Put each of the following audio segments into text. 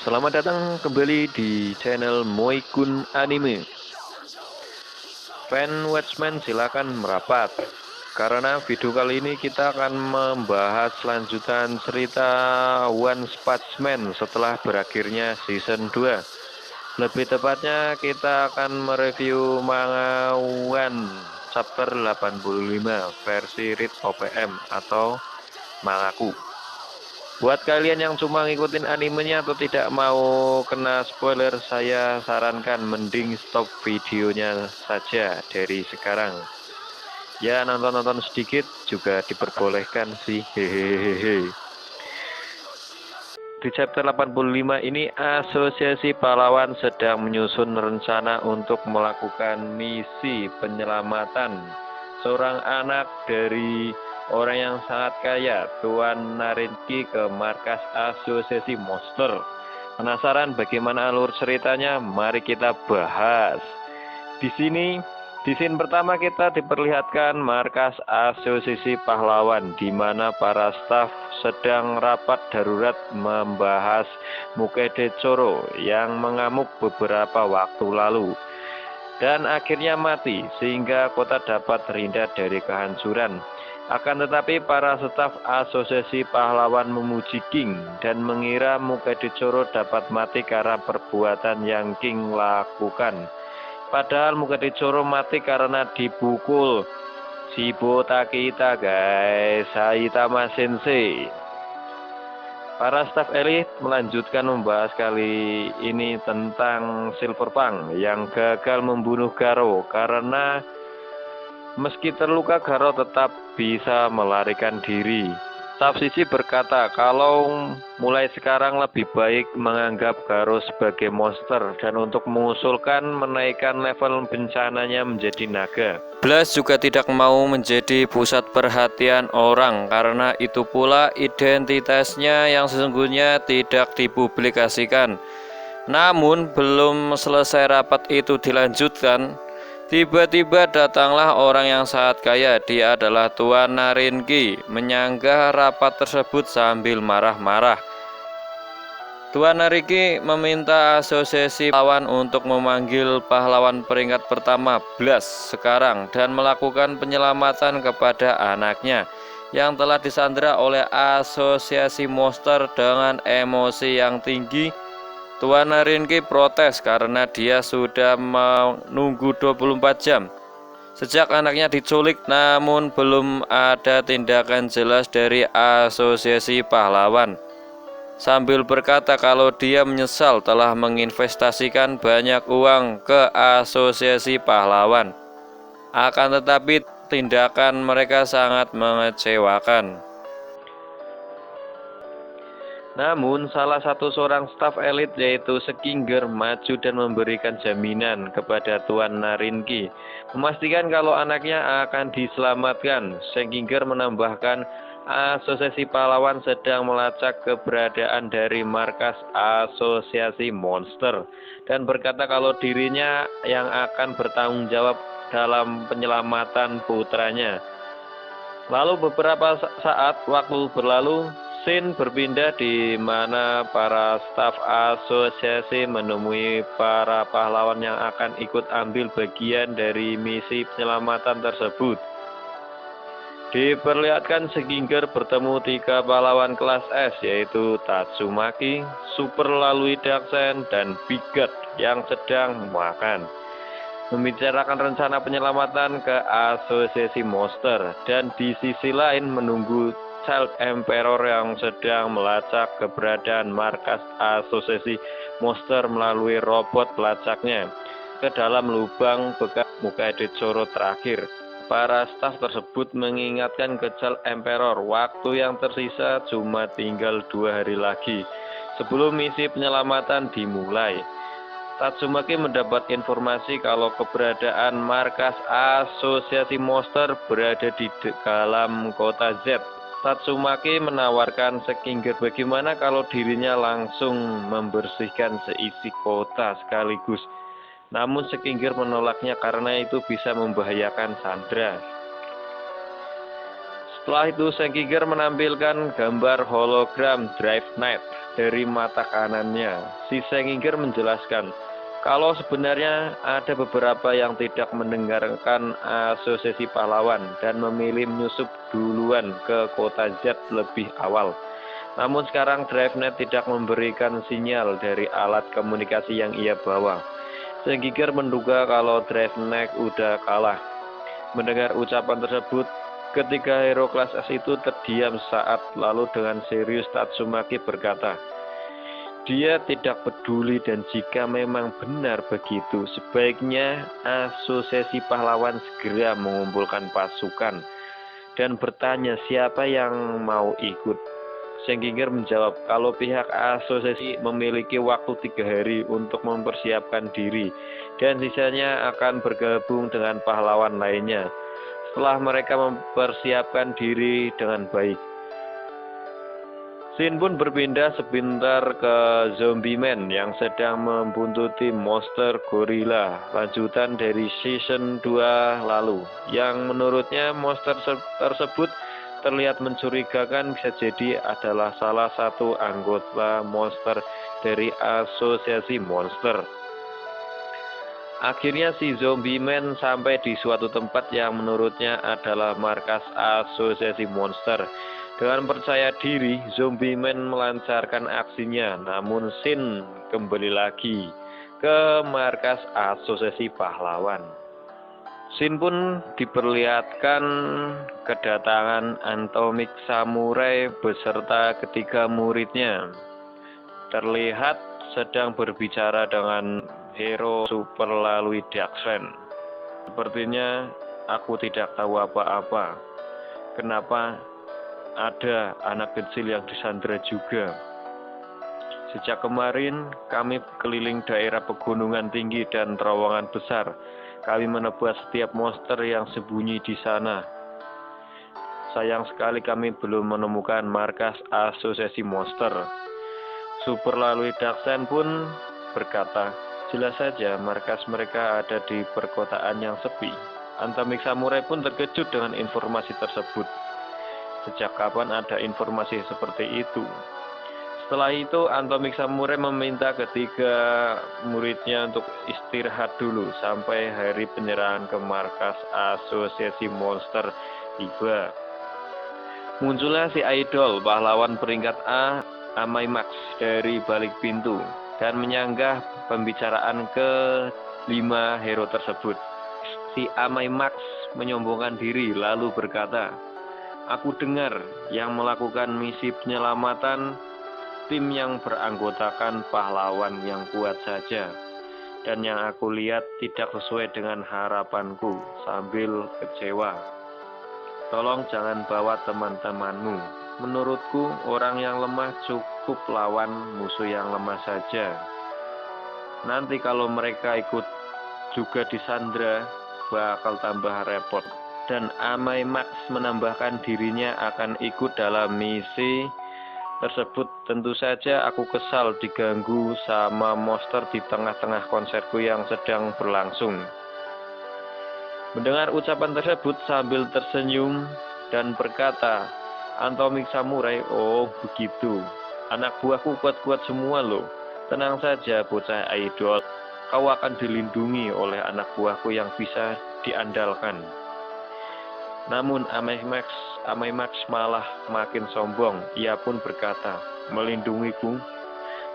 Selamat datang kembali di channel Moikun Anime. Fan Watchmen silakan merapat. Karena video kali ini kita akan membahas lanjutan cerita One Punch Man setelah berakhirnya season 2. Lebih tepatnya kita akan mereview manga One chapter 85 versi Read OPM atau mangaku. Buat kalian yang cuma ngikutin animenya atau tidak mau kena spoiler, saya sarankan mending stop videonya saja dari sekarang. Ya, nonton-nonton sedikit juga diperbolehkan sih, hehehe. Di chapter 85 ini, Asosiasi Pahlawan sedang menyusun rencana untuk melakukan misi penyelamatan seorang anak dari orang yang sangat kaya, Tuan Narinki, ke markas Asosiasi Monster. Penasaran bagaimana alur ceritanya? Mari kita bahas. Di scene pertama kita diperlihatkan markas Asosiasi Pahlawan, di mana para staf sedang rapat darurat membahas Mukede Choro yang mengamuk beberapa waktu lalu dan akhirnya mati sehingga kota dapat terhindar dari kehancuran. Akan tetapi para staf Asosiasi Pahlawan memuji King dan mengira Mukede Choro dapat mati karena perbuatan yang King lakukan. Padahal Mukede Choro mati karena dipukul Shibota kita guys, Saitama Sensei. Para staf elit melanjutkan membahas kali ini tentang Silverpunk yang gagal membunuh Garo karena meski terluka Garo tetap bisa melarikan diri. Staf sisi berkata kalau mulai sekarang lebih baik menganggap Garo sebagai monster dan untuk mengusulkan menaikkan level bencananya menjadi naga. Blas juga tidak mau menjadi pusat perhatian orang karena itu pula identitasnya yang sesungguhnya tidak dipublikasikan. Namun belum selesai rapat itu dilanjutkan, tiba-tiba datanglah orang yang sangat kaya. Dia adalah Tuan Narinki, menyanggah rapat tersebut sambil marah-marah. Tuan Narinki meminta Asosiasi Pahlawan untuk memanggil pahlawan peringkat pertama Blas sekarang dan melakukan penyelamatan kepada anaknya yang telah disandra oleh Asosiasi Monster. Dengan emosi yang tinggi, Tuan Narinki protes karena dia sudah menunggu 24 jam sejak anaknya diculik, namun belum ada tindakan jelas dari Asosiasi Pahlawan. Sambil berkata kalau dia menyesal telah menginvestasikan banyak uang ke Asosiasi Pahlawan. Akan tetapi tindakan mereka sangat mengecewakan. Namun salah satu seorang staf elit yaitu Sekinger maju dan memberikan jaminan kepada Tuan Narinki, memastikan kalau anaknya akan diselamatkan. Sekinger menambahkan Asosiasi Pahlawan sedang melacak keberadaan dari markas Asosiasi Monster dan berkata kalau dirinya yang akan bertanggung jawab dalam penyelamatan putranya. Lalu beberapa saat waktu berlalu, scene berpindah di mana para staf asosiasi menemui para pahlawan yang akan ikut ambil bagian dari misi penyelamatan tersebut. Diperlihatkan Sekinger bertemu 3 pahlawan kelas S yaitu Tatsumaki, Super Lalui Daksen, dan Bigot yang sedang makan, membicarakan rencana penyelamatan ke Asosiasi Monster, dan di sisi lain menunggu Child Emperor yang sedang melacak keberadaan markas Asosiasi Monster melalui robot pelacaknya ke dalam lubang bekas Mukede Choro terakhir. Para staf tersebut mengingatkan ke Child Emperor waktu yang tersisa cuma tinggal 2 hari lagi sebelum misi penyelamatan dimulai. Tatsumaki mendapat informasi kalau keberadaan markas Asosiasi Monster berada di dalam kota Z. Tatsumaki menawarkan Sekinger bagaimana kalau dirinya langsung membersihkan seisi kota sekaligus. Namun Sekinger menolaknya karena itu bisa membahayakan Sandra. Setelah itu Sekinger menampilkan gambar hologram Drive Knight dari mata kanannya. Si Senginger menjelaskan kalau sebenarnya ada beberapa yang tidak mendengarkan asosiasi pahlawan dan memilih menyusup duluan ke kota Z lebih awal. Namun sekarang DriveNet tidak memberikan sinyal dari alat komunikasi yang ia bawa. Senginger menduga kalau DriveNet udah kalah. Mendengar ucapan tersebut, ketiga hero kelas S itu terdiam saat, lalu dengan serius Tatsumaki berkata, dia tidak peduli dan jika memang benar begitu, sebaiknya asosiasi pahlawan segera mengumpulkan pasukan dan bertanya siapa yang mau ikut. Senginger menjawab kalau pihak asosiasi memiliki waktu 3 hari untuk mempersiapkan diri dan sisanya akan bergabung dengan pahlawan lainnya setelah mereka mempersiapkan diri dengan baik. Scene pun berpindah sebentar ke Zombie Man yang sedang membuntuti monster gorila lanjutan dari season 2 lalu, yang menurutnya monster tersebut terlihat mencurigakan bisa jadi adalah salah satu anggota monster dari asosiasi monster. Akhirnya si Zombie Man sampai di suatu tempat yang menurutnya adalah markas asosiasi monster. Dengan percaya diri, Zombie Man melancarkan aksinya, namun Shin kembali lagi ke markas asosiasi pahlawan. Shin pun diperlihatkan kedatangan Atomic Samurai beserta ketiga muridnya. Terlihat sedang berbicara dengan hero super lalui Daxen. Sepertinya aku tidak tahu apa-apa. Kenapa ada anak kecil yang disandra juga? Sejak kemarin kami keliling daerah pegunungan tinggi dan terowongan besar. Kami menebas setiap monster yang sembunyi di sana. Sayang sekali kami belum menemukan markas asosiasi monster. Super lalui Daxen pun berkata, jelas saja markas mereka ada di perkotaan yang sepi. Atomic Samurai pun terkejut dengan informasi tersebut. Sejak kapan ada informasi seperti itu? Setelah itu, Atomic Samurai meminta ketiga muridnya untuk istirahat dulu sampai hari penyerahan ke markas asosiasi monster tiba. Muncullah si idol pahlawan peringkat A, Amai Max, dari balik pintu dan menyanggah pembicaraan ke-5 hero tersebut. Si Amai Max menyombongkan diri lalu berkata, aku dengar yang melakukan misi penyelamatan tim yang beranggotakan pahlawan yang kuat saja, dan yang aku lihat tidak sesuai dengan harapanku. Sambil kecewa, tolong jangan bawa teman-temanmu. Menurutku orang yang lemah cukup lawan musuh yang lemah saja. Nanti kalau mereka ikut juga disandra bakal tambah repot. Dan Amai Max menambahkan dirinya akan ikut dalam misi tersebut. Tentu saja aku kesal diganggu sama monster di tengah-tengah konserku yang sedang berlangsung. Mendengar ucapan tersebut sambil tersenyum dan berkata, Atomic Samurai, oh begitu. Anak buahku kuat-kuat semua loh. Tenang saja bocah idol. Kau akan dilindungi oleh anak buahku yang bisa diandalkan. Namun Amai Max malah makin sombong. Ia pun berkata, melindungiku?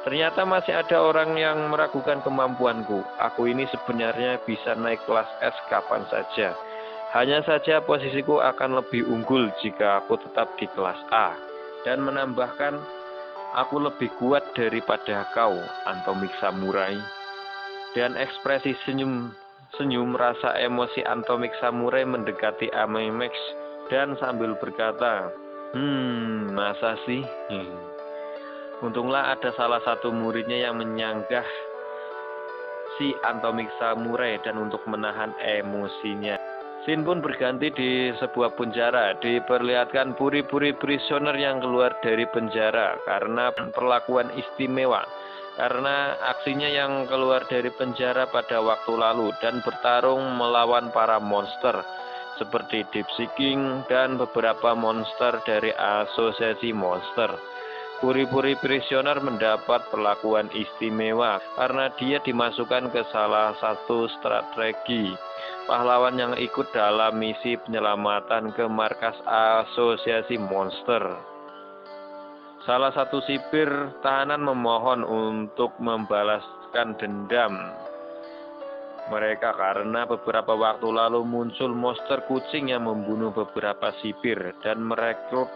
Ternyata masih ada orang yang meragukan kemampuanku. Aku ini sebenarnya bisa naik kelas S kapan saja. Hanya saja posisiku akan lebih unggul jika aku tetap di kelas A. Dan menambahkan, aku lebih kuat daripada kau, Atomic Samurai. Dan ekspresi senyum rasa emosi Atomic Samurai mendekati Amai Max dan sambil berkata, masa sih? Untunglah ada salah satu muridnya yang menyanggah si Atomic Samurai dan untuk menahan emosinya. Scene pun berganti di sebuah penjara. Diperlihatkan puri-puri prisoner yang keluar dari penjara karena perlakuan istimewa. Karena aksinya yang keluar dari penjara pada waktu lalu dan bertarung melawan para monster seperti Deep Seeking dan beberapa monster dari asosiasi monster. Puri-puri prisoner mendapat perlakuan istimewa karena dia dimasukkan ke salah satu strategi pahlawan yang ikut dalam misi penyelamatan ke markas asosiasi monster. Salah satu sipir tahanan memohon untuk membalaskan dendam mereka karena beberapa waktu lalu muncul monster kucing yang membunuh beberapa sipir dan merekrut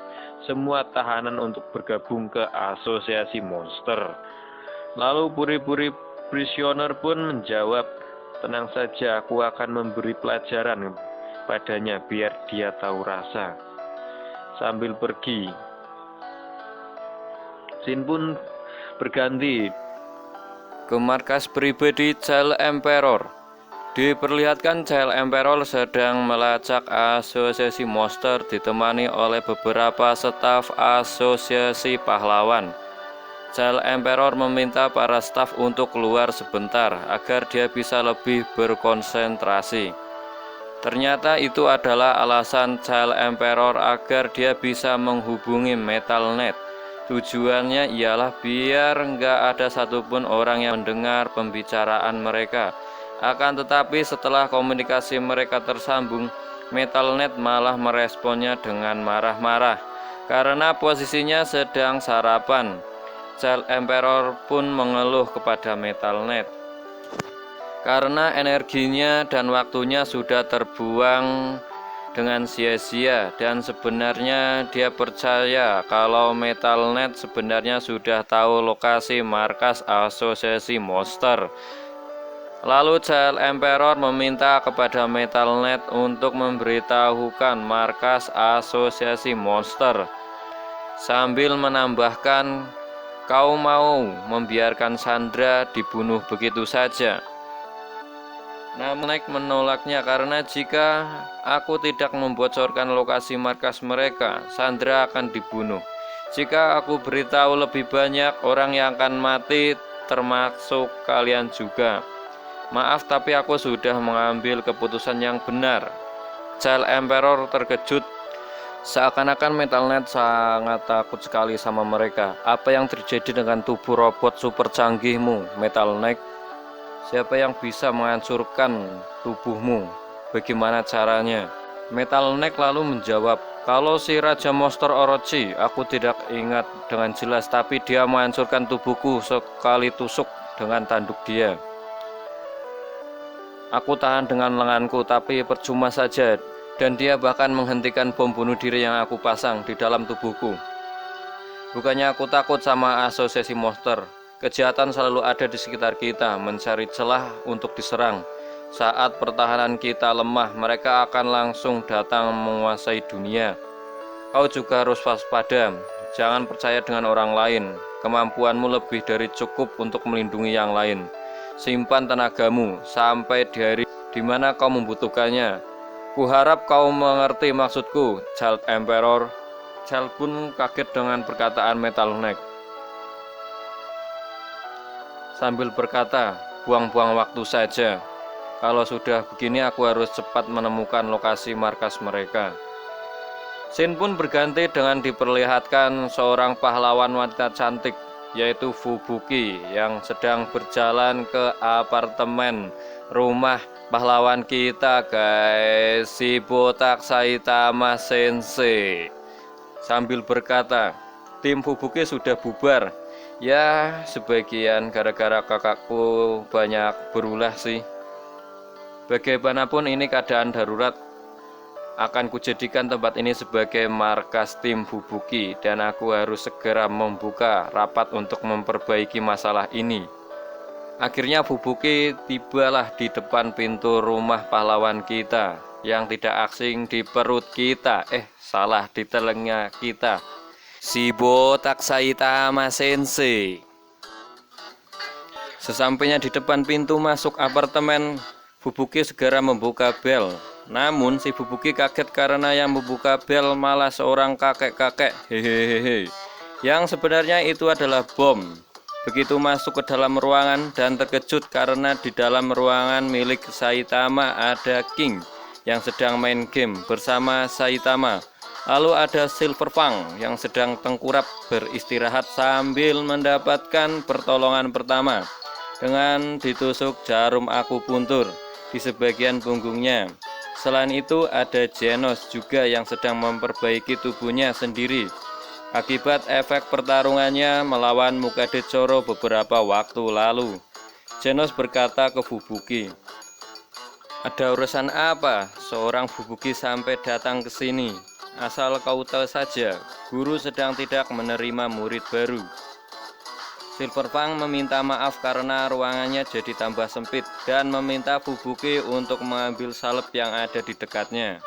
semua tahanan untuk bergabung ke asosiasi monster. Lalu puri-puri prisoner pun menjawab, "Tenang saja, aku akan memberi pelajaran padanya biar dia tahu rasa." Sambil pergi, Shin pun berganti ke markas pribadi Child Emperor. Diperlihatkan Child Emperor sedang melacak asosiasi monster ditemani oleh beberapa staf asosiasi pahlawan. Child Emperor meminta para staf untuk keluar sebentar agar dia bisa lebih berkonsentrasi. Ternyata itu adalah alasan Child Emperor agar dia bisa menghubungi Metalnet. Tujuannya ialah biar nggak ada satupun orang yang mendengar pembicaraan mereka. Akan tetapi setelah komunikasi mereka tersambung, Metalnet malah meresponnya dengan marah-marah karena posisinya sedang sarapan. Child Emperor pun mengeluh kepada Metalnet karena energinya dan waktunya sudah terbuang dengan sia-sia, dan sebenarnya dia percaya kalau Metalnet sebenarnya sudah tahu lokasi markas asosiasi monster. Lalu Child Emperor meminta kepada Metalnet untuk memberitahukan markas asosiasi monster sambil menambahkan, "Kau mau membiarkan Sandra dibunuh begitu saja?" Namun Mike menolaknya karena jika aku tidak membocorkan lokasi markas mereka, Sandra akan dibunuh. Jika aku beritahu lebih banyak, orang yang akan mati termasuk kalian juga. Maaf, tapi aku sudah mengambil keputusan yang benar. Child Emperor terkejut, seakan-akan Metalnet sangat takut sekali sama mereka. Apa yang terjadi dengan tubuh robot super canggihmu, Metalnet? Siapa yang bisa menghancurkan tubuhmu? Bagaimana caranya? Metalnet lalu menjawab, "Kalau si Raja Monster Orochi, aku tidak ingat dengan jelas, tapi dia menghancurkan tubuhku sekali tusuk dengan tanduk dia. Aku tahan dengan lenganku, tapi percuma saja, dan dia bahkan menghentikan bom bunuh diri yang aku pasang di dalam tubuhku. Bukannya aku takut sama asosiasi monster. Kejahatan selalu ada di sekitar kita, mencari celah untuk diserang. Saat pertahanan kita lemah, mereka akan langsung datang menguasai dunia. Kau juga harus waspada, jangan percaya dengan orang lain. Kemampuanmu lebih dari cukup untuk melindungi yang lain. Simpan tenagamu sampai di hari di mana kau membutuhkannya. Kuharap kau mengerti maksudku, Child Emperor." Child pun kaget dengan perkataan Metalnet. Sambil berkata, "Buang-buang waktu saja. Kalau sudah begini aku harus cepat menemukan lokasi markas mereka." Shin pun berganti dengan diperlihatkan seorang pahlawan wanita cantik, yaitu Fubuki, yang sedang berjalan ke apartemen rumah pahlawan kita, guys, si botak Saitama Sensei. Sambil berkata, "Tim Fubuki sudah bubar. Ya, sebagian gara-gara kakakku banyak berulah sih. Bagaimanapun ini keadaan darurat. Akan kujadikan tempat ini sebagai markas tim Fubuki, dan aku harus segera membuka rapat untuk memperbaiki masalah ini." Akhirnya Fubuki tibalah di depan pintu rumah pahlawan kita, yang tidak asing di perut kita, salah, di telinga kita, si botak Saitama Sensei. Sesampainya di depan pintu masuk apartemen, Fubuki segera membuka bel. Namun si Fubuki kaget karena yang membuka bel malah seorang kakek-kakek, hehehe, yang sebenarnya itu adalah bom. Begitu masuk ke dalam ruangan dan terkejut karena di dalam ruangan milik Saitama ada King yang sedang main game bersama Saitama. Lalu ada Silverfang yang sedang tengkurap beristirahat sambil mendapatkan pertolongan pertama dengan ditusuk jarum akupuntur di sebagian punggungnya. Selain itu ada Genos juga yang sedang memperbaiki tubuhnya sendiri akibat efek pertarungannya melawan Mukadetsoro beberapa waktu lalu. Genos berkata ke Fubuki, "Ada urusan apa seorang Fubuki sampai datang ke sini? Asal kau tahu saja, guru sedang tidak menerima murid baru." Silverfang meminta maaf karena ruangannya jadi tambah sempit dan meminta Fubuki untuk mengambil salep yang ada di dekatnya.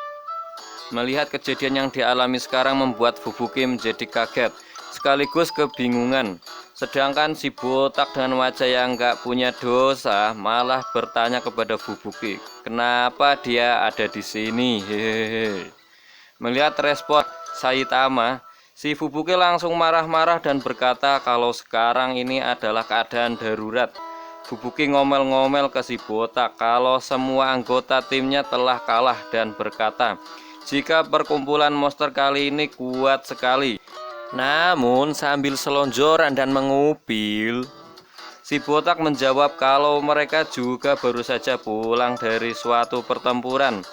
Melihat kejadian yang dialami sekarang membuat Fubuki menjadi kaget sekaligus kebingungan. Sedangkan si botak dengan wajah yang gak punya dosa malah bertanya kepada Fubuki, kenapa dia ada di sini? Hehehe. Melihat respon Saitama, si Fubuki langsung marah-marah dan berkata kalau sekarang ini adalah keadaan darurat. Fubuki ngomel-ngomel ke si botak kalau semua anggota timnya telah kalah dan berkata, jika perkumpulan monster kali ini kuat sekali. Namun sambil selonjoran dan mengupil, si botak menjawab kalau mereka juga baru saja pulang dari suatu pertempuran.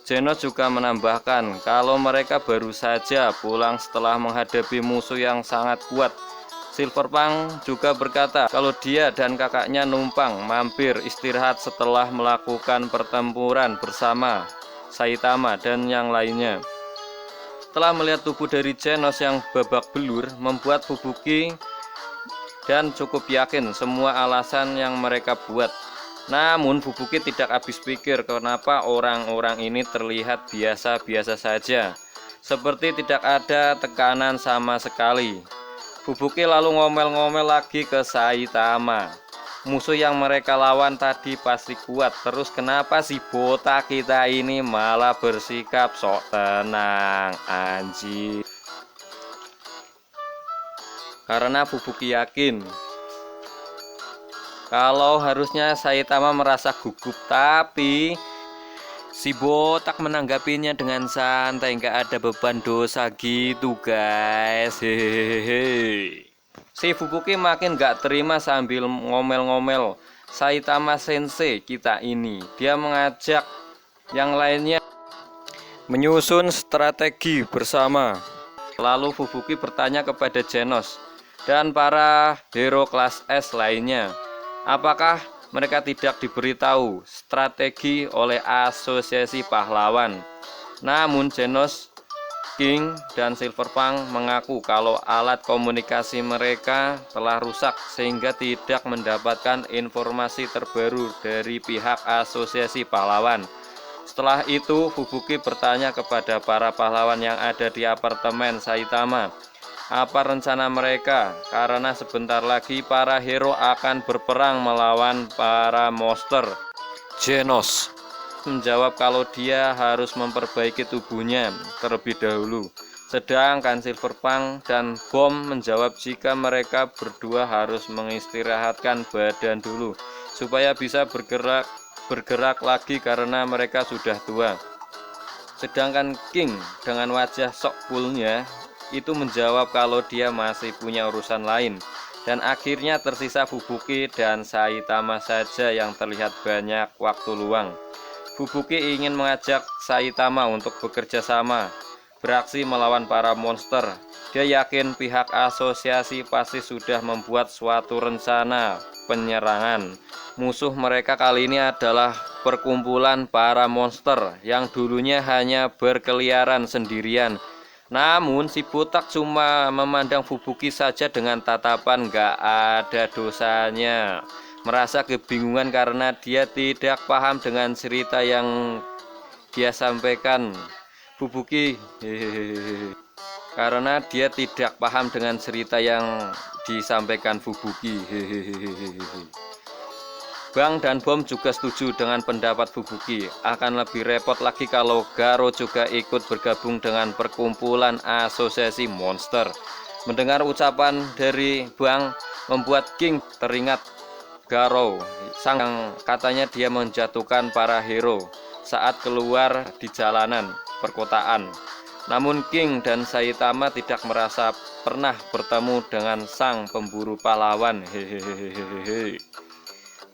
Genos juga menambahkan kalau mereka baru saja pulang setelah menghadapi musuh yang sangat kuat. Silverfang juga berkata kalau dia dan kakaknya numpang mampir istirahat setelah melakukan pertempuran bersama Saitama dan yang lainnya. Setelah melihat tubuh dari Genos yang babak belur, membuat Fubuki dan cukup yakin semua alasan yang mereka buat. Namun Fubuki tidak habis pikir kenapa orang-orang ini terlihat biasa-biasa saja, seperti tidak ada tekanan sama sekali. Fubuki lalu ngomel-ngomel lagi ke Saitama, musuh yang mereka lawan tadi pasti kuat, terus kenapa si botak kita ini malah bersikap sok tenang anjir. Karena Fubuki yakin kalau harusnya Saitama merasa gugup, tapi si botak menanggapinya dengan santai, nggak ada beban dosa gitu guys. Hehehe. Si Fubuki makin gak terima sambil ngomel-ngomel, Saitama Sensei kita ini. Dia mengajak yang lainnya menyusun strategi bersama. Lalu Fubuki bertanya kepada Genos dan para hero kelas S lainnya, apakah mereka tidak diberitahu strategi oleh asosiasi pahlawan. Namun Genos, King, dan Silverfang mengaku kalau alat komunikasi mereka telah rusak sehingga tidak mendapatkan informasi terbaru dari pihak asosiasi pahlawan. Setelah itu Fubuki bertanya kepada para pahlawan yang ada di apartemen Saitama, apa rencana mereka? Karena sebentar lagi para hero akan berperang melawan para monster. Genos menjawab kalau dia harus memperbaiki tubuhnya terlebih dahulu. Sedangkan Silverfang dan Bom menjawab jika mereka berdua harus mengistirahatkan badan dulu supaya bisa bergerak lagi karena mereka sudah tua. Sedangkan King dengan wajah sok coolnya itu menjawab kalau dia masih punya urusan lain. Dan akhirnya tersisa Fubuki dan Saitama saja yang terlihat banyak waktu luang. Fubuki ingin mengajak Saitama untuk bekerja sama, beraksi melawan para monster. Dia yakin pihak asosiasi pasti sudah membuat suatu rencana penyerangan. Musuh mereka kali ini adalah perkumpulan para monster yang dulunya hanya berkeliaran sendirian. Namun si botak cuma memandang Fubuki saja dengan tatapan gak ada dosanya. Merasa kebingungan karena dia tidak paham dengan cerita yang dia sampaikan. Fubuki karena dia tidak paham dengan cerita yang disampaikan Fubuki. Bang dan Bom juga setuju dengan pendapat Fubuki. Akan lebih repot lagi kalau Garo juga ikut bergabung dengan perkumpulan asosiasi monster. Mendengar ucapan dari Bang membuat King teringat Garo, sang yang katanya dia menjatuhkan para hero saat keluar di jalanan perkotaan. Namun King dan Saitama tidak merasa pernah bertemu dengan sang pemburu pahlawan. Hehehehe.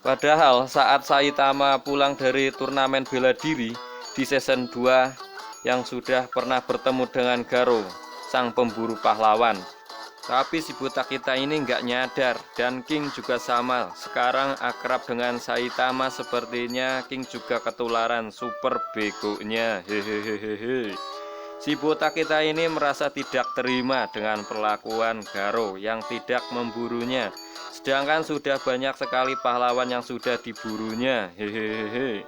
Padahal saat Saitama pulang dari turnamen bela diri di season 2 yang sudah pernah bertemu dengan Garo, sang pemburu pahlawan. Tapi si buta kita ini nggak nyadar, dan King juga sama. Sekarang akrab dengan Saitama, sepertinya King juga ketularan super begonya. Hehehehe. Si botak kita ini merasa tidak terima dengan perlakuan Garo yang tidak memburunya. Sedangkan sudah banyak sekali pahlawan yang sudah diburunya. Hehehe.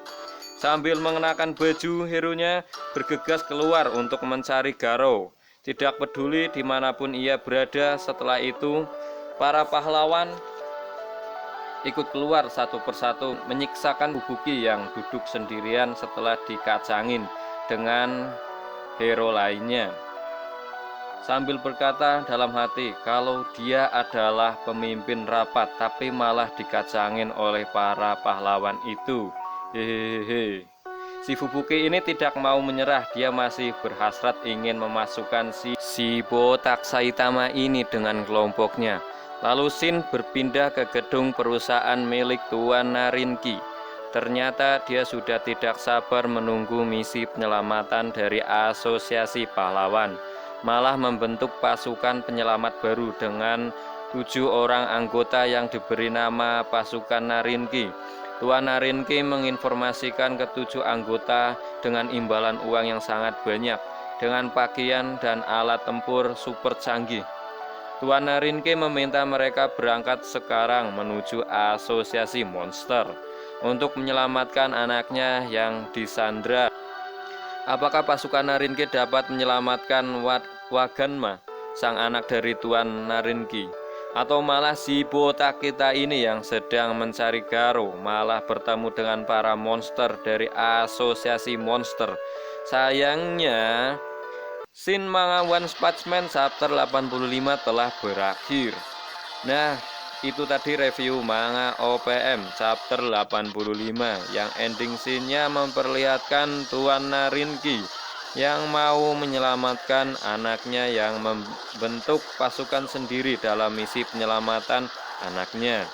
Sambil mengenakan baju hero-nya, bergegas keluar untuk mencari Garo. Tidak peduli dimanapun ia berada. Setelah itu, para pahlawan ikut keluar satu persatu menyiksakan Fubuki yang duduk sendirian setelah dikacangin dengan hero lainnya, sambil berkata dalam hati kalau dia adalah pemimpin rapat tapi malah dikacangin oleh para pahlawan itu. Hehehe. Si Fubuki ini tidak mau menyerah, dia masih berhasrat ingin memasukkan si botak Saitama ini dengan kelompoknya. Lalu Shin berpindah ke gedung perusahaan milik Tuan Narinki. Ternyata dia sudah tidak sabar menunggu misi penyelamatan dari asosiasi pahlawan. Malah membentuk pasukan penyelamat baru dengan 7 orang anggota yang diberi nama pasukan Narinki. Tuan Narinki menginformasikan ke-7 anggota dengan imbalan uang yang sangat banyak, dengan pakaian dan alat tempur super canggih. Tuan Narinki meminta mereka berangkat sekarang menuju asosiasi monster untuk menyelamatkan anaknya yang disandra. Apakah pasukan Narinki dapat menyelamatkan Waganma, sang anak dari Tuan Narinki? Atau malah si botak kita ini yang sedang mencari Garo malah bertemu dengan para monster dari asosiasi monster? Sayangnya Shin Manga One Punch Man chapter 85 telah berakhir. Nah, itu tadi review manga OPM chapter 85 yang ending scene-nya memperlihatkan Tuan Narinki yang mau menyelamatkan anaknya yang membentuk pasukan sendiri dalam misi penyelamatan anaknya.